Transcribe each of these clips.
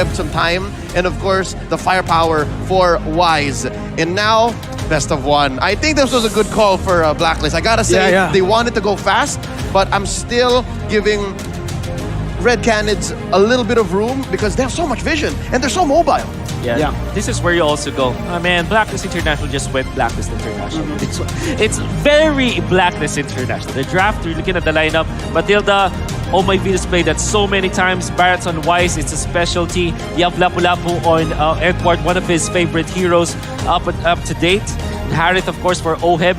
some time, and of course, the firepower for Wise. And now, best of one. I think this was a good call for Blacklist. I gotta say, they wanted to go fast, but I'm still giving Red Canids a little bit of room because they have so much vision and they're so mobile. Yeah. This is where you also go. Man, Blacklist International just went Blacklist International. It's very Blacklist International. The draft, you're looking at the lineup. Matilda, oh my Venus played that so many times. Barrett's on Wise, it's a specialty. You have Lapu-Lapu on Edward, one of his favorite heroes up to date. Harith, of course, for Oheb,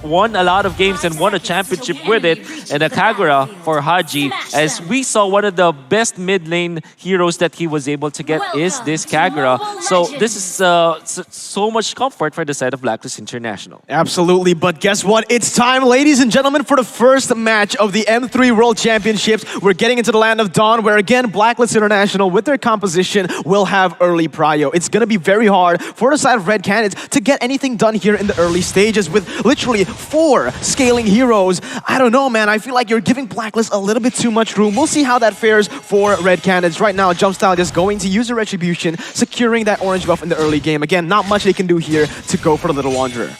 won a lot of games and won a championship with it. And a Kagura for Haji, as we saw one of the best mid lane heroes that he was able to get is this Kagura. So this is so much comfort for the side of Blacklist International. Absolutely, but guess what? It's time, ladies and gentlemen, for the first match of the M3 World Championships. We're getting into the Land of Dawn, where again, Blacklist International, with their composition, will have early prio. It's going to be very hard for the side of Red Canids to get anything done here in the early stages with literally 4 scaling heroes. I don't know, man. I feel like you're giving Blacklist a little bit too much room. We'll see how that fares for Red Canids. Right now, Jumpstyle just going to use a Retribution, securing that orange buff in the early game. Again, not much they can do here to go for the Little Wanderer.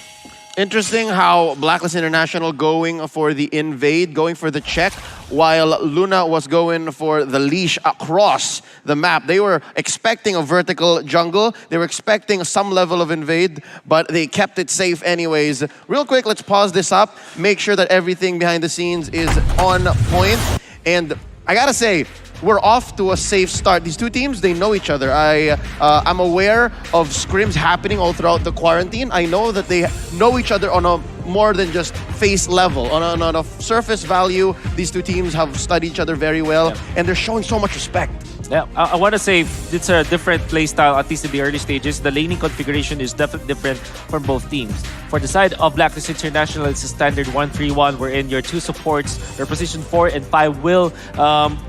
Interesting how Blacklist International going for the invade, going for the check, while Luna was going for the leash across the map. They were expecting a vertical jungle. They were expecting some level of invade, but they kept it safe anyways. Real quick, let's pause this up, make sure that everything behind the scenes is on point. And I gotta say, we're off to a safe start. These two teams, they know each other. I'm aware of scrims happening all throughout the quarantine. I know that they know each other on a more than just face level. On a surface value, these two teams have studied each other very well, and they're showing so much respect. Yeah, I want to say it's a different play style, at least in the early stages. The laning configuration is definitely different from both teams. For the side of Blacklist International, it's a standard 1-3-1, wherein your 2 supports, your position 4 and 5, will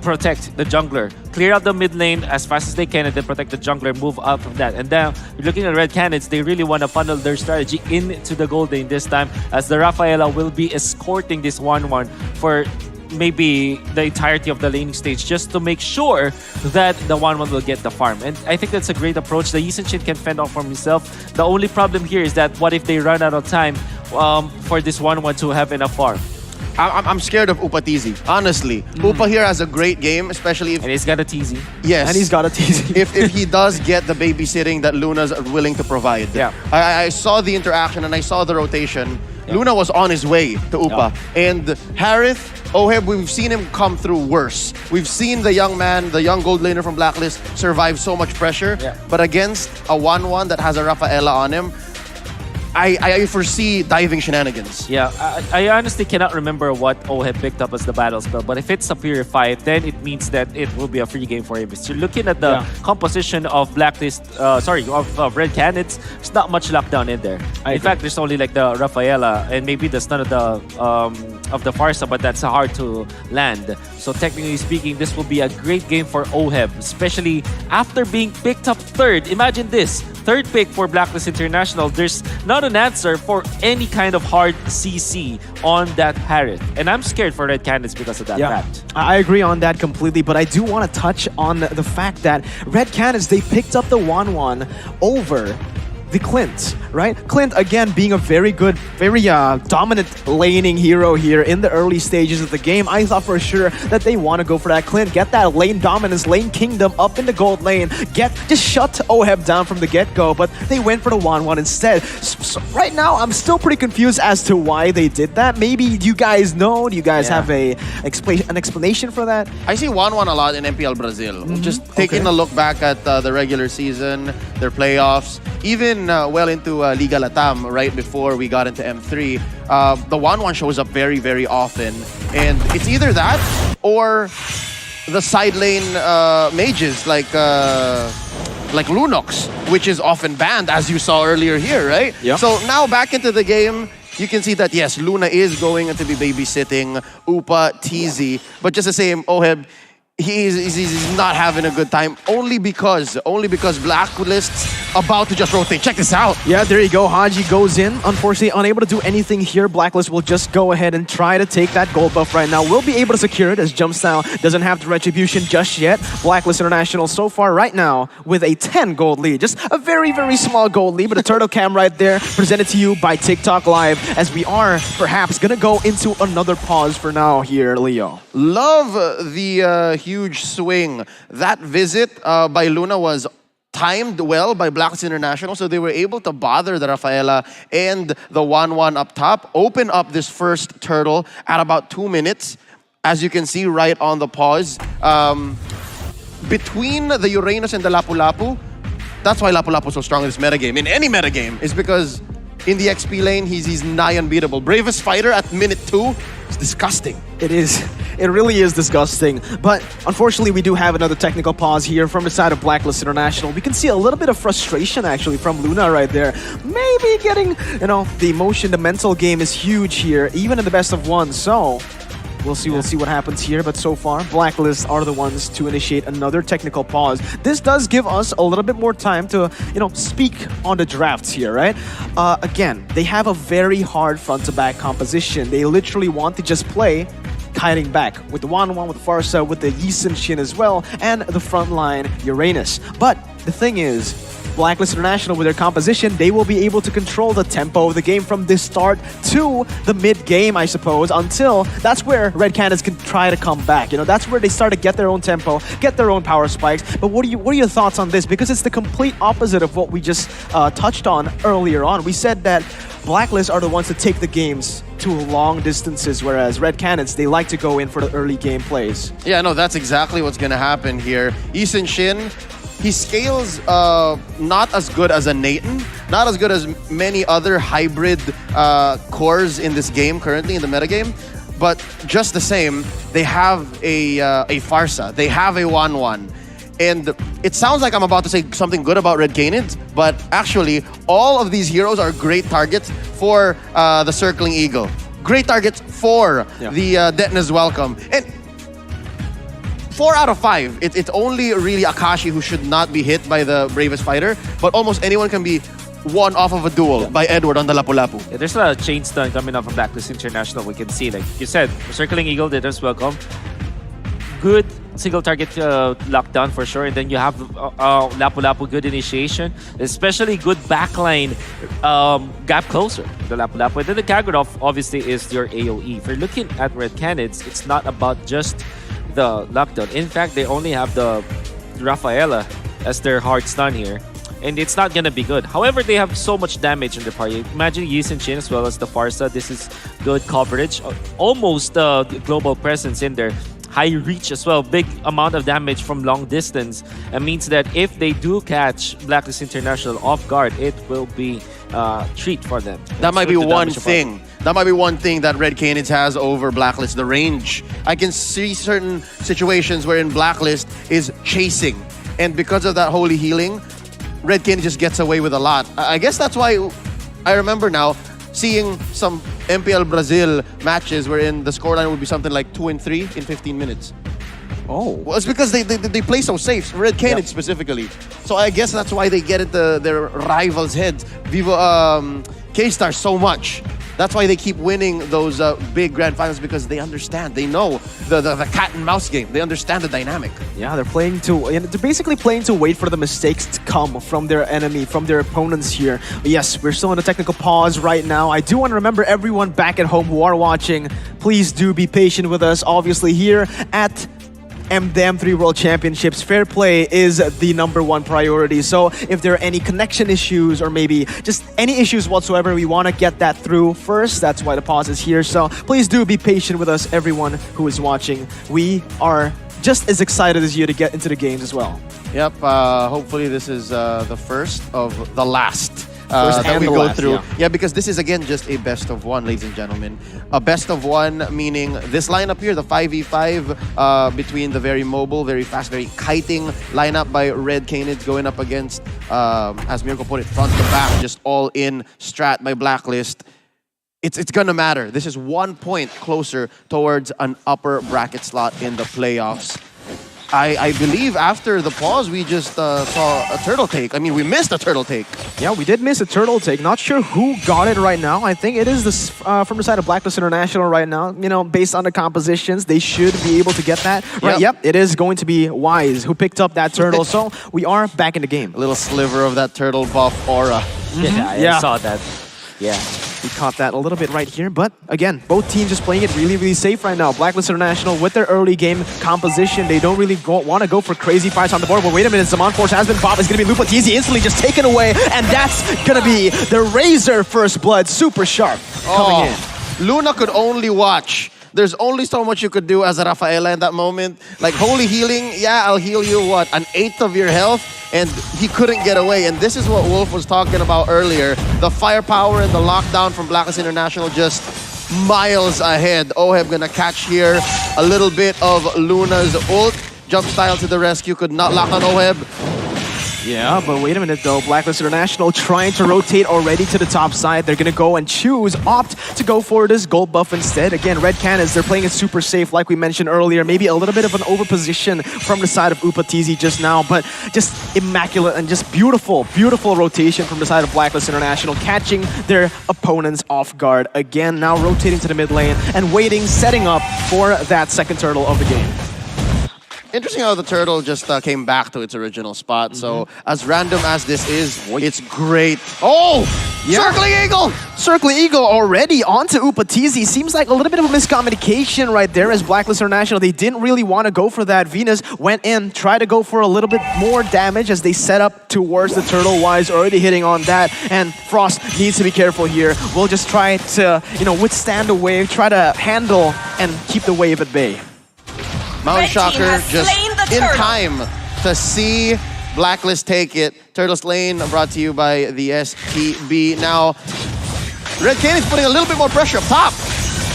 protect the jungler. Clear out the mid lane as fast as they can and then protect the jungler, move out from that. And now, you're looking at Red Canids, they really want to funnel their strategy into the gold lane this time, as the Rafaela will be escorting this 1-1 for maybe the entirety of the laning stage, just to make sure that the 1-1 will get the farm. And I think that's a great approach. The Yisun can fend off for himself. The only problem here is that what if they run out of time for this 1-1 to have enough farm? I'm scared of Upa TZ, honestly. Upa here has a great game, especially if... And he's got a TZ. Yes. And he's got a TZ. if he does get the babysitting that Luna's willing to provide. Yeah. I saw the interaction and I saw the rotation. Yeah. Luna was on his way to Upa. Yeah. And Harith, Oheb, we've seen him come through worse. We've seen the young man, the young gold laner from Blacklist, survive so much pressure. Yeah. But against a 1-1 that has a Rafaela on him, I foresee diving shenanigans. Yeah, I honestly cannot remember what Oheb picked up as the battle spell, but if it's a Purify, then it means that it will be a free game for him. So looking at the composition of Blacklist, of Red Canids, there's not much lockdown in there. In fact, there's only like the Rafaela and maybe the stun of the Farsa, but that's hard to land. So technically speaking, this will be a great game for Oheb, especially after being picked up 3rd. Imagine this, 3rd pick for Blacklist International. There's not an answer for any kind of hard CC on that Harith. And I'm scared for Red Canids because of that fact. I agree on that completely, but I do want to touch on the fact that Red Canids, they picked up the 1-1 over the Clint, right? Clint, again, being a very good, very dominant laning hero here in the early stages of the game. I thought for sure that they want to go for that Clint, get that lane dominance, lane kingdom up in the gold lane, just shut Oheb down from the get-go, but they went for the 1-1 instead. So right now, I'm still pretty confused as to why they did that. Maybe do you guys know? Do you guys have an explanation for that? I see 1-1 a lot in MPL Brazil. Just taking a look back at the regular season, their playoffs, even well into Liga Latam right before we got into M3, the 1-1 shows up very, very often. And it's either that or the side lane mages like Lunox, which is often banned, as you saw earlier here, right? Yep. So now back into the game, you can see that, yes, Luna is going to be babysitting Upa TZ. But just the same, Oheb, he's not having a good time only because Blacklist's about to just rotate. Check this out. Yeah, there you go. Haji goes in. Unfortunately, unable to do anything here. Blacklist will just go ahead and try to take that gold buff right now. Will be able to secure it as Jumpstyle doesn't have the retribution just yet. Blacklist International so far right now with a 10 gold lead. Just a very, very small gold lead, but a turtle cam right there presented to you by TikTok Live as we are perhaps going to go into another pause for now here, Leo. Love the huge swing. That visit by Luna was timed well by Blacklist International, so they were able to bother the Rafaela and the 1-1 up top, open up this first turtle at about 2 minutes, as you can see right on the pause. Between the Uranus and the Lapu-Lapu, that's why Lapu-Lapu is so strong in this metagame, in any metagame, is because in the XP lane, he's nigh unbeatable. Bravest fighter at minute 2 is disgusting. It is. It really is disgusting. But unfortunately, we do have another technical pause here from the side of Blacklist International. We can see a little bit of frustration actually from Luna right there. Maybe getting, the emotion, the mental game is huge here, even in the best of one. So we'll see what happens here. But so far, Blacklist are the ones to initiate another technical pause. This does give us a little bit more time to, speak on the drafts here, right? Again, they have a very hard front-to-back composition. They literally want to just play kiting back with the 1-1, with the Farsa, with the Yisun Shin as well, and the frontline Uranus. But the thing is, Blacklist International, with their composition, they will be able to control the tempo of the game from the start to the mid-game, I suppose, until that's where Red Canids can try to come back. That's where they start to get their own tempo, get their own power spikes. But what are your thoughts on this? Because it's the complete opposite of what we just touched on earlier on. We said that Blacklist are the ones to take the games to long distances, whereas Red Canids, they like to go in for the early game plays. Yeah, no, that's exactly what's going to happen here. Yisun Shin, he scales not as good as a Nathan, not as good as many other hybrid cores in this game currently in the metagame, but just the same, they have a Farsa, they have a 1-1. And it sounds like I'm about to say something good about Red Canids, but actually, all of these heroes are great targets for the Circling Eagle. Great targets for the Detna's Welcome. And 4 out of 5, it's only really Akashi who should not be hit by the Bravest Fighter, but almost anyone can be one off of a duel by Edward on the Lapu-Lapu. Yeah, there's a chain stun coming up from Blacklist International. We can see, like you said, Circling Eagle, Detna's Welcome. Good single target lockdown for sure, and then you have Lapu-Lapu, good initiation, especially good backline gap closer, the Lapu-Lapu. And then the Kagurov obviously is your AoE. If you're looking at Red Canids, it's not about just the lockdown. In fact, they only have the Rafaela as their hard stun here, and it's not gonna be good. However, they have so much damage in their party. Imagine Yisun Shin as well as the Farsa. This is good coverage, almost global presence in there. High reach as well, big amount of damage from long distance. It means that if they do catch Blacklist International off guard, it will be a treat for them. That might be one thing. That might be one thing that Red Canids has over Blacklist, the range. I can see certain situations wherein Blacklist is chasing, and because of that holy healing, Red Canids just gets away with a lot. I guess that's why I remember now seeing some MPL Brazil matches wherein the scoreline would be something like 2-3 in 15 minutes. Oh. Well, it's because they play so safe, Red Canids specifically. So I guess that's why they get into their rivals' heads. Vivo K-Star so much. That's why they keep winning those big grand finals, because they understand. They know the cat and mouse game. They understand the dynamic. Yeah, they're basically playing to wait for the mistakes to come from their enemy, from their opponents here. But yes, we're still in a technical pause right now. I do want to remember everyone back at home who are watching, please do be patient with us. Obviously here at the M3 World Championships, fair play is the #1 priority. So if there are any connection issues or maybe just any issues whatsoever, we want to get that through first. That's why the pause is here. So please do be patient with us, everyone who is watching. We are just as excited as you to get into the games as well. Yep, hopefully this is the first of the last that we go through. Yeah, because this is again just a best of one, ladies and gentlemen. A best of one meaning this lineup here, the 5v5 between the very mobile, very fast, very kiting lineup by Red Canids going up against, as Mirko put it, front to back, just all in strat by Blacklist. It's gonna matter. This is 1 point closer towards an upper bracket slot in the playoffs. I believe after the pause, we just saw a turtle take. I mean, we missed a turtle take. Yeah, we did miss a turtle take. Not sure who got it right now. I think it is this from the side of Blacklist International right now. You know, based on the compositions, they should be able to get that. Right, yep, it is going to be Wise who picked up that turtle. So we are back in the game. A little sliver of that turtle buff aura. Yeah, I saw that. Yeah. We caught that a little bit right here, but again, both teams just playing it really, really safe right now. Blacklist International with their early game composition, they don't really want to go for crazy fights on the board. But wait a minute, Zaman Force has been popped. It's going to be Lupatizi instantly just taken away, and that's going to be the Razor First Blood, super sharp coming in. Luna could only watch. There's only so much you could do as a Rafaela in that moment. Like, holy healing, yeah, I'll heal you, what, an eighth of your health? And he couldn't get away. And this is what Wolf was talking about earlier. The firepower and the lockdown from Blacklist International just miles ahead. Oheb gonna catch here a little bit of Luna's ult. Jump style to the rescue, could not lock on Oheb. Yeah, but wait a minute though. Blacklist International trying to rotate already to the top side. They're going to go and opt to go for this gold buff instead. Again, Red Canids, they're playing it super safe like we mentioned earlier. Maybe a little bit of an overposition from the side of Upatizi just now, but just immaculate and just beautiful, beautiful rotation from the side of Blacklist International, catching their opponents off guard. Again, now rotating to the mid lane and waiting, setting up for that second turtle of the game. Interesting how the turtle just came back to its original spot. So as random as this is, it's great. Oh! Yeah. Circling Eagle! Circling Eagle already onto Upatizi. Seems like a little bit of a miscommunication right there as Blacklist International. They didn't really want to go for that. Venus went in, tried to go for a little bit more damage as they set up towards the turtle. Wise already hitting on that. And Frost needs to be careful here. We'll just try to, withstand the wave, try to handle and keep the wave at bay. Mountain Shocker just in time to see Blacklist take it. Turtle Slain brought to you by the STB. Now, Red Canids putting a little bit more pressure up top.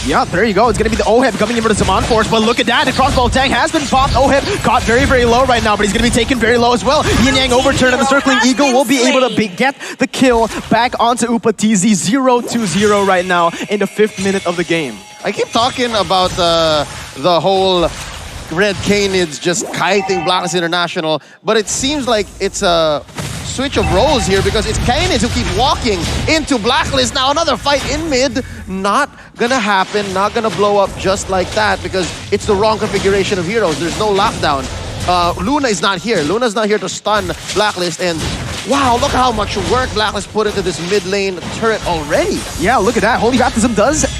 Yeah, there you go. It's going to be the Oheb coming in for the Zaman Force, but look at that. The crossbow tank has been popped. Oheb caught very, very low right now, but he's going to be taken very low as well. Yin Yang overturn and the Circling Eagle will be able to get the kill back onto Upatizi. 0-0 right now in the 5th minute of the game. I keep talking about the whole Red Canids just kiting Blacklist International, but it seems like it's a switch of roles here because it's Canids who keep walking into Blacklist. Now another fight in mid, not gonna happen, not gonna blow up just like that because it's the wrong configuration of heroes. There's no lockdown. Luna is not here. Luna's not here to stun Blacklist, and wow, look how much work Blacklist put into this mid lane turret already. Yeah, look at that. Holy Baptism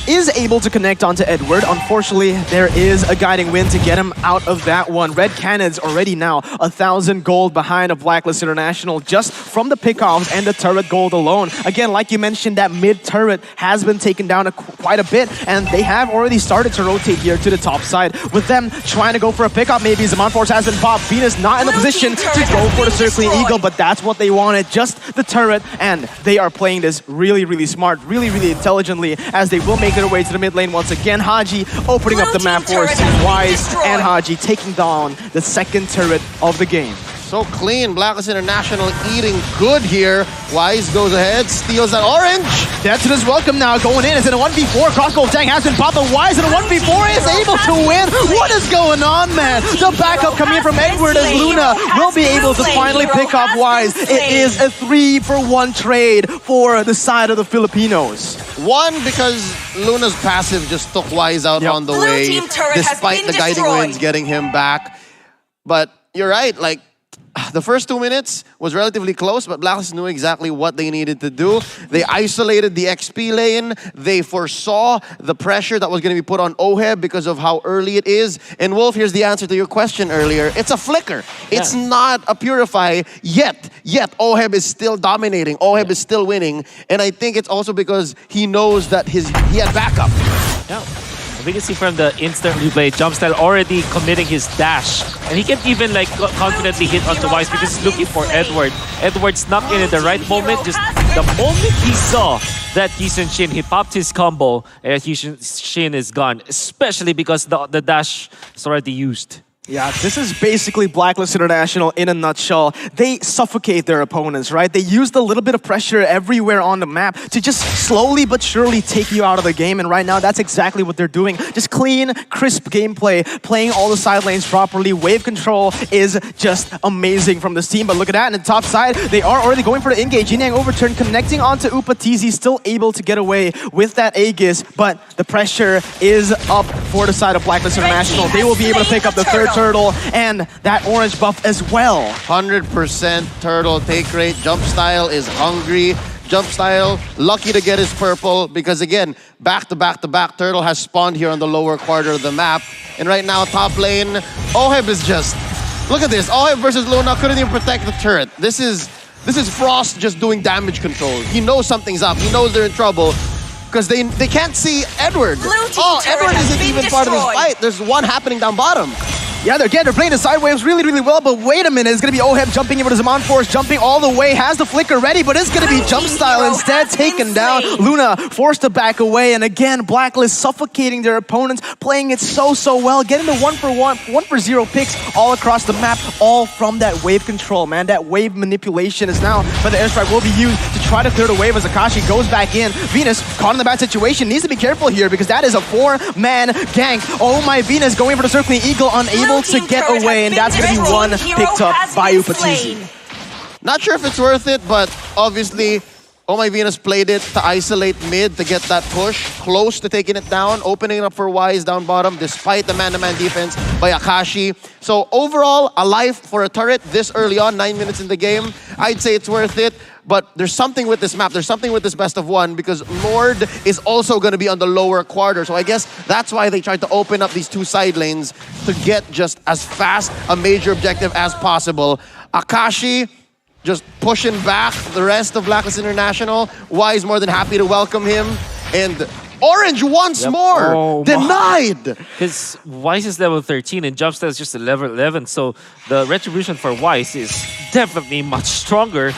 is able to connect onto Edward. Unfortunately, there is a guiding wind to get him out of that one. Red Canids already now 1,000 gold behind a Blacklist International just from the pickoffs and the turret gold alone. Again, like you mentioned, that mid turret has been taken down quite a bit, and they have already started to rotate here to the top side. With them trying to go for a pickup, maybe Zaman Force has been popped. Venus not in the position to go for the Circling Eagle, but that's what they wanted, just the turret, and they are playing this really, really smart, really, really intelligently as they will make their way to the mid lane once again. Haji opening up the map for us, Wise and Haji taking down the second turret of the game. So clean, Blacklist International eating good here. Wise goes ahead, steals that orange. That's his welcome now, going in. It's in a 1v4. Crossbow tank has been popped, but Wise in a 1v4 is able to win. What is going on, man? The backup coming in from Edward as Luna will be able to finally pick off Wise. It is a 3-for-1 trade for the side of the Filipinos. One, because Luna's passive just took Wise out on the way, despite the guiding winds getting him back. But you're right, like, the first 2 minutes was relatively close, but Blacklist knew exactly what they needed to do. They isolated the XP lane. They foresaw the pressure that was going to be put on Oheb because of how early it is. And Wolf, here's the answer to your question earlier. It's a flicker. Yeah. It's not a purify yet. Oheb is still dominating. Oheb is still winning. And I think it's also because he knows that he had backup. Yeah. We can see from the instant replay, Jumpstyle already committing his dash. And he can even like confidently hit onto Wise because he's looking for Edward. Edward snuck in at the right moment. Just the moment he saw that Heesun Shin, he popped his combo and Heesun Shin is gone. Especially because the dash is already used. Yeah, this is basically Blacklist International in a nutshell. They suffocate their opponents, right? They use the little bit of pressure everywhere on the map to just slowly but surely take you out of the game. And right now, that's exactly what they're doing. Just clean, crisp gameplay, playing all the side lanes properly. Wave control is just amazing from this team. But look at that, in the top side, they are already going for the engage. Yin Yang overturn, connecting onto Upatizi, still able to get away with that Aegis. But the pressure is up for the side of Blacklist International. They will be able to pick up the third turtle and that orange buff as well. 100% turtle take rate. Jump style is hungry. Jump style, lucky to get his purple because again, back to back to back, turtle has spawned here on the lower quarter of the map. And right now, top lane, Oheb is just, look at this. Oheb versus Luna couldn't even protect the turret. This is Frost just doing damage control. He knows something's up. He knows they're in trouble. Because they can't see Edward. Oh, Edward isn't even part of this fight. There's one happening down bottom. Yeah, they're playing the side waves really, really well, but wait a minute, it's gonna be Oheb jumping in with his Zaman Force, jumping all the way, has the flicker ready, but it's gonna be jump style instead, taken down. Luna forced to back away, and again, Blacklist suffocating their opponents, playing it so well, getting the 1-for-0 picks all across the map, all from that wave control, man. That wave manipulation is now, but the airstrike will be used to try to clear the wave as Akashi goes back in. Venus, caught in the bad situation, needs to be careful here because that is a 4-man gank. Oh my, Venus going for the circling eagle, unable to get away, and that's going to be one picked up by Upatizi. Not sure if it's worth it, but obviously, Oh My Venus played it to isolate mid to get that push, close to taking it down, opening it up for Wise down bottom, despite the man-to-man defense by Akashi. So overall, a life for a turret this early on, 9 minutes in the game. I'd say it's worth it. But there's something with this map, there's something with this best of one because Lord is also going to be on the lower quarter. So I guess that's why they tried to open up these two side lanes to get just as fast a major objective as possible. Akashi just pushing back the rest of Blacklist International. Wise more than happy to welcome him. And Orange once more, denied. Because Wise is level 13 and Jumpstyle is just level 11. So the retribution for Wise is definitely much stronger.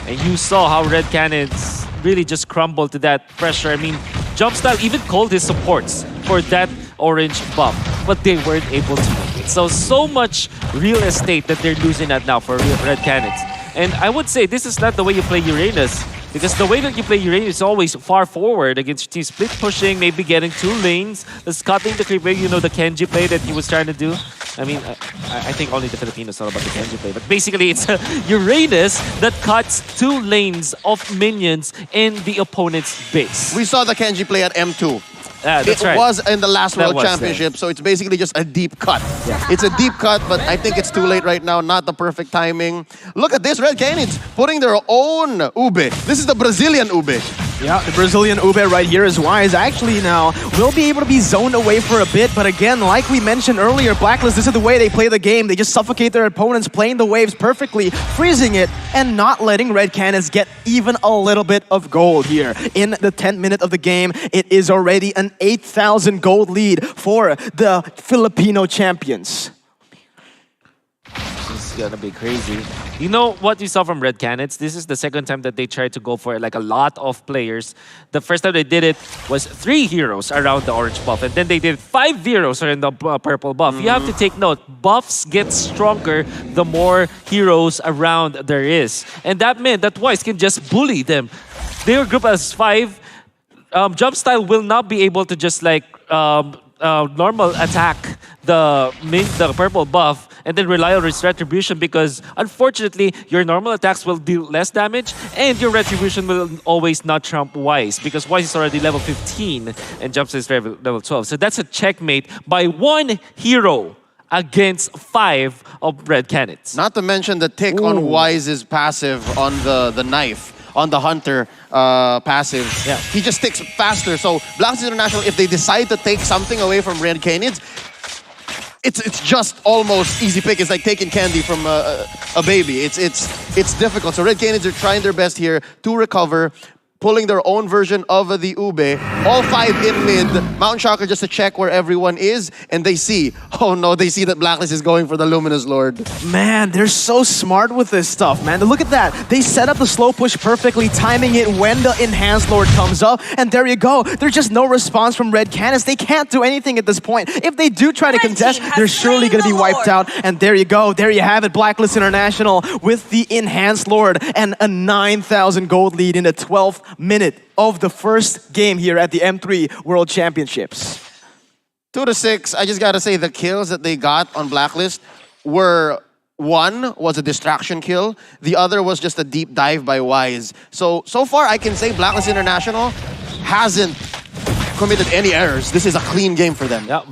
And you saw how Red Canids really just crumbled to that pressure. I mean, Jumpstyle even called his supports for that orange buff, but they weren't able to make it. So much real estate that they're losing at now for Red Canids. And I would say this is not the way you play Uranus, because the way that you play Uranus is always far forward against your team. Split pushing, maybe getting 2 lanes, just cutting the creep wave, you know, the Kenji play that he was trying to do. I mean, I think only the Filipinos know about the Kenji play, but basically it's a Uranus that cuts 2 lanes of minions in the opponent's base. We saw the Kenji play at M2. That's right. It was in the last World Championship, so it's basically just a deep cut. Yeah. It's a deep cut, but I think it's too late right now, not the perfect timing. Look at this, Red Canids putting their own Ube. This is the Brazilian Ube. Yeah, the Brazilian Ube right here is Wise. Actually now will be able to be zoned away for a bit, but again, like we mentioned earlier, Blacklist, this is the way they play the game. They just suffocate their opponents, playing the waves perfectly, freezing it, and not letting Red Canids get even a little bit of gold here. In the 10th minute of the game, it is already an 8,000 gold lead for the Filipino champions. This is gonna be crazy. You know what you saw from Red Canids? This is the second time that they tried to go for like a lot of players. The first time they did it was 3 heroes around the orange buff, and then they did 5 heroes around the purple buff. You have to take note, buffs get stronger the more heroes around there is. And that meant that Wise can just bully them. They were grouped as 5. Jumpstyle will not be able to just like normal attack the purple buff and then rely on its retribution, because unfortunately your normal attacks will deal less damage and your retribution will always not trump Wise, because Wise is already level 15 and Jumpstyle is level 12. So that's a checkmate by 1 hero against 5 of Red Canids. Not to mention the tick on Wise's passive on the knife. On the Hunter passive. Yeah. He just ticks faster. So Blacklist International, if they decide to take something away from Red Canids, it's just almost easy pick. It's like taking candy from a baby. It's difficult. So Red Canids are trying their best here to recover, pulling their own version of the Ube. All 5 in mid. Mountain Shocker just to check where everyone is, and they see, oh no, they see that Blacklist is going for the Luminous Lord. Man, they're so smart with this stuff, man. Look at that. They set up the slow push perfectly, timing it when the Enhanced Lord comes up, and there you go. There's just no response from Red Canids. They can't do anything at this point. If they do try to contest, they're surely going to be wiped out. And there you go. There you have it. Blacklist International with the Enhanced Lord and a 9,000 gold lead in the 12th minute of the first game here at the M3 World Championships. 2-6. I just gotta say the kills that they got on Blacklist were, one was a distraction kill, the other was just a deep dive by Wise. So far I can say Blacklist International hasn't committed any errors. This is a clean game for them. Yeah,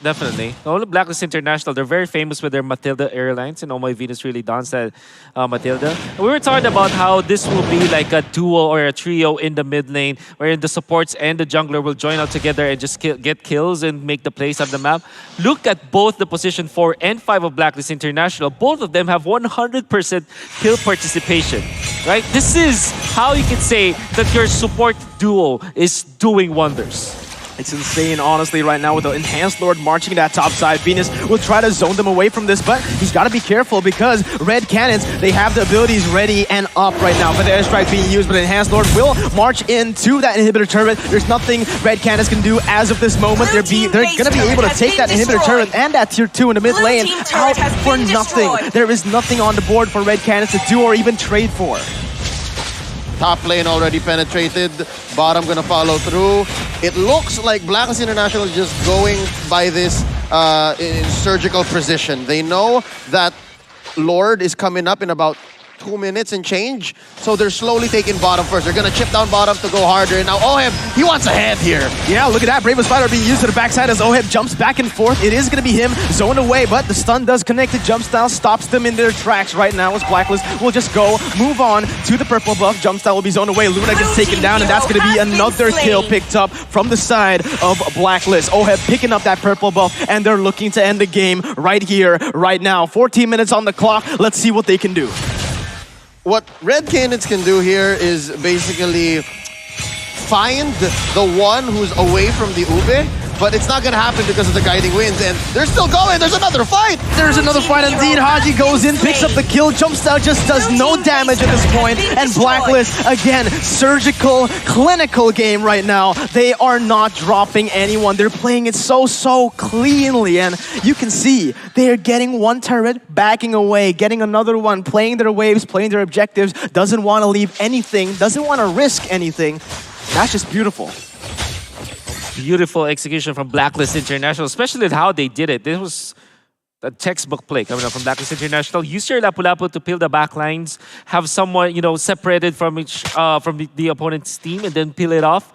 definitely. Only Blacklist International, they're very famous with their Matilda Airlines, and Oh My Venus really dons that Matilda. And we were talking about how this will be like a duo or a trio in the mid lane, wherein the supports and the jungler will join out together and just get kills and make the plays on the map. Look at both the position 4 and 5 of Blacklist International. Both of them have 100% kill participation, right? This is how you can say that your support duo is doing wonders. It's insane, honestly, right now with the Enhanced Lord marching that top side. Venus will try to zone them away from this, but he's got to be careful because Red Canids, they have the abilities ready and up right now. But the airstrike being used, but Enhanced Lord will march into that inhibitor turret. There's nothing Red Canids can do as of this moment. They're going to be able to take that inhibitor turret and that tier 2 in the mid lane out for nothing. There is nothing on the board for Red Canids to do or even trade for. Top lane already penetrated. Bottom gonna follow through. It looks like Blacklist International is just going by this in surgical precision. They know that Lord is coming up in about 2 minutes and change, so they're slowly taking bottom first. They're gonna chip down bottom to go harder. And now Oheb, he wants a head here. Yeah, look at that. Bravest Spider being used to the backside as Oheb jumps back and forth. It is gonna be him zoned away, but the stun does connect. The jump style stops them in their tracks right now as Blacklist will just go, move on to the purple buff. Jump style will be zoned away. Luna gets taken down, and that's gonna be another kill picked up from the side of Blacklist. Oheb picking up that purple buff, and they're looking to end the game right here, right now. 14 minutes on the clock. Let's see what they can do. What Red Canids can do here is basically find the one who's away from the Ube, but it's not gonna happen because of the guiding winds, and they're still going. There's another fight. There's another fight indeed. Haji goes in, picks up the kill. Jumpstyle just does no damage at this point, and Blacklist, again, surgical, clinical game right now. They are not dropping anyone. They're playing it so cleanly, and you can see they're getting one turret, backing away, getting another one, playing their waves, playing their objectives, doesn't want to leave anything, doesn't want to risk anything. That's just beautiful. Beautiful execution from Blacklist International, especially how they did it. This was a textbook play coming up from Blacklist International. Use your Lapu-Lapu to peel the backlines, have someone, separated from each from the opponent's team, and then peel it off.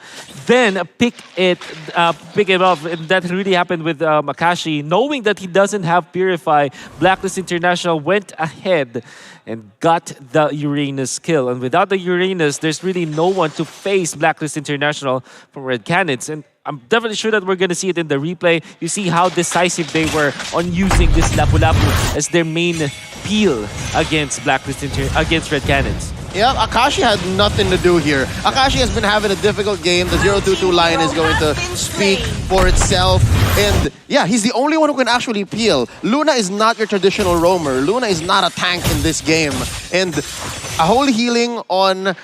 Then pick it off. And that really happened with Akashi. Knowing that he doesn't have Purify, Blacklist International went ahead and got the Uranus kill. And without the Uranus, there's really no one to face Blacklist International from Red Canids. And I'm definitely sure that we're going to see it in the replay. You see how decisive they were on using this Lapu-Lapu as their main peel against against Red Canids. Yeah, Akashi had nothing to do here. Akashi has been having a difficult game. The 0-2-2 line is going to speak for itself. And yeah, he's the only one who can actually peel. Luna is not your traditional roamer. Luna is not a tank in this game. And a holy healing on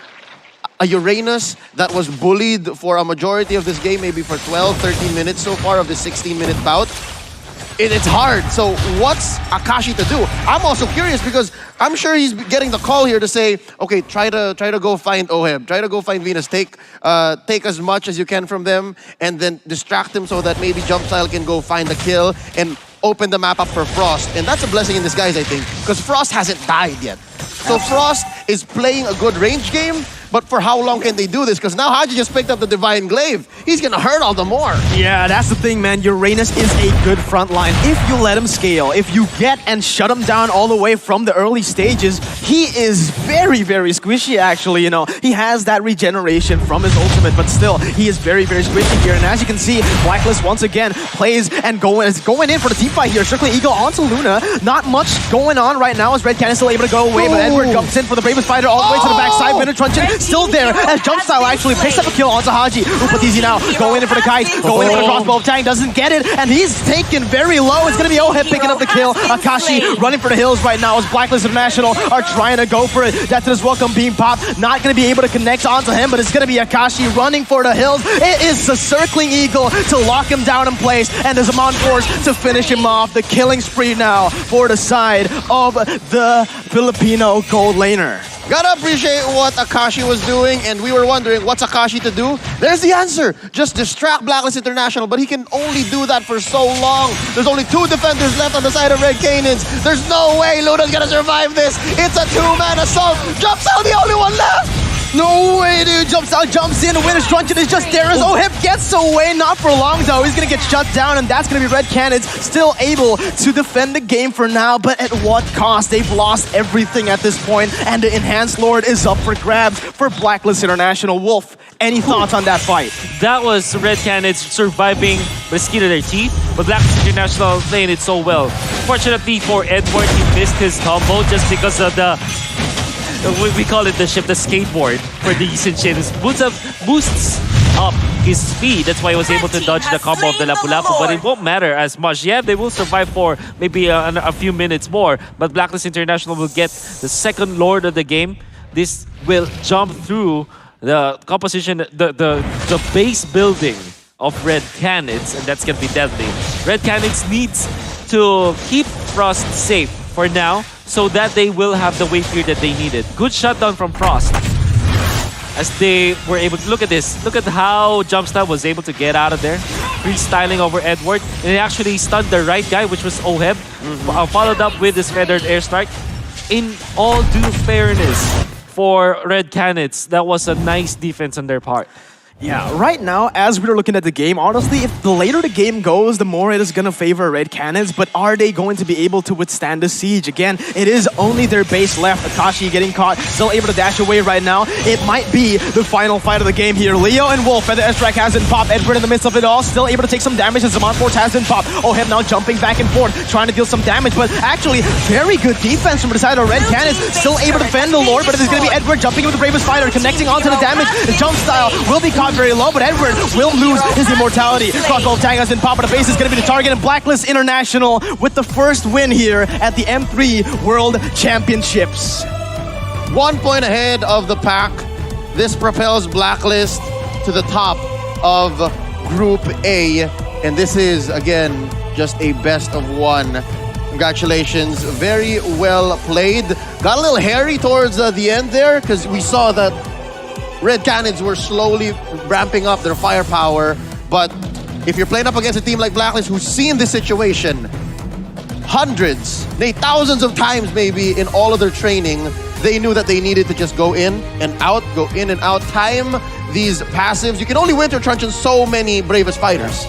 a Uranus that was bullied for a majority of this game, maybe for 12, 13 minutes so far of the 16-minute bout. It's hard. So what's Akashi to do? I'm also curious because I'm sure he's getting the call here to say, okay, try to go find Oheb, try to go find Venus, take as much as you can from them, and then distract him so that maybe Jumpstyle can go find the kill and open the map up for Frost. And that's a blessing in disguise, I think, because Frost hasn't died yet. So Frost is playing a good range game, but for how long can they do this? Because now Haji just picked up the Divine Glaive. He's gonna hurt all the more. Yeah, that's the thing, man. Uranus is a good front line. If you let him scale, if you get and shut him down all the way from the early stages, he is very squishy, actually. He has that regeneration from his ultimate, but still, he is very squishy here. And as you can see, Blacklist once again plays and is going in for the team fight here. Strictly Eagle onto Luna. Not much going on right now as Red Canids still able to go away, but Edward jumps in for the Bravest Fighter all the way to the backside. Winter Truncheon still there as Jump Style actually picks up a kill onto Haji. Upatizi now going in for the kite, going in for the crossbow. Tang doesn't get it, and he's taken very low. It's going to be Oheb picking up the kill. Akashi running for the hills right now as Blacklist International are trying to go for it. That's his welcome beam pop. Not going to be able to connect onto him, but it's going to be Akashi running for the hills. It is the circling eagle to lock him down in place, and there's a Mount Force to finish him off. The killing spree now for the side of the Filipino gold laner. Gotta appreciate what Akashi was doing, and we were wondering what's Akashi to do. There's the answer. Just distract Blacklist International, but he can only do that for so long. There's only 2 defenders left on the side of Red Canids. There's no way Luna's gonna survive this. It's a 2-man assault. Jumps out, the only one left. No way, dude. Jumps out, jumps in. Winner's Truncheon is just there as Oheb gets away. Not for long, though. He's going to get shut down, and that's going to be Red Canids still able to defend the game for now. But at what cost? They've lost everything at this point, and the Enhanced Lord is up for grabs for Blacklist International. Wolf, any thoughts on that fight? That was Red Canids surviving by the skin of their teeth, but Blacklist International playing it so well. Fortunately for Edward, he missed his combo just because of the... We call it the skateboard for the Sinchins. Boosts up his speed. That's why he was able to dodge the combo of the Lapu-Lapu, but it won't matter as much. Yeah, they will survive for maybe a few minutes more, but Blacklist International will get the second Lord of the game. This will jump through the composition, the base building of Red Canids, and that's gonna be deadly. Red Canids needs to keep Frost safe for now, so that they will have the wave clear that they needed. Good shutdown from Frost. As they were able to, look at this. Look at how Jumpstyle was able to get out of there. Freestyling over Edward. And he actually stunned the right guy, which was Oheb. Followed up with his feathered airstrike. In all due fairness for Red Canids, that was a nice defense on their part. Yeah, right now, as we're looking at the game, honestly, if the later the game goes, the more it is going to favor Red Canids, but are they going to be able to withstand the siege? Again, it is only their base left. Akashi getting caught, still able to dash away right now. It might be the final fight of the game here. Leo and Wolf, and the S-Track has been popped. Edward in the midst of it all, still able to take some damage as the Mount Force has been popped. Oheb now jumping back and forth, trying to deal some damage, but actually, very good defense from the side of Red Canids. Still able to defend the Lord, but it is going to be Edward jumping with the Bravest Fighter, connecting onto the damage. The Jump Style will be caught very low, but Edward will lose his immortality. Crossbow of Tang has been popped, but the base is going to be the target, and Blacklist International with the first win here at the M3 World Championships. 1 point ahead of the pack. This propels Blacklist to the top of Group A, and this is, again, just a best of 1. Congratulations, very well played. Got a little hairy towards the end there, because we saw that Red Canids were slowly ramping up their firepower, but if you're playing up against a team like Blacklist who's seen this situation hundreds, nay, thousands of times maybe in all of their training, they knew that they needed to just go in and out, time these passives. You can only win through Truncheon so many Bravest Fighters.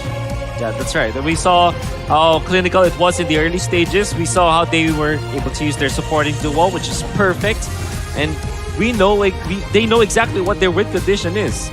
Yeah, that's right. We saw how clinical it was in the early stages. We saw how they were able to use their supporting duo, which is perfect. And we know, they know exactly what their win condition is.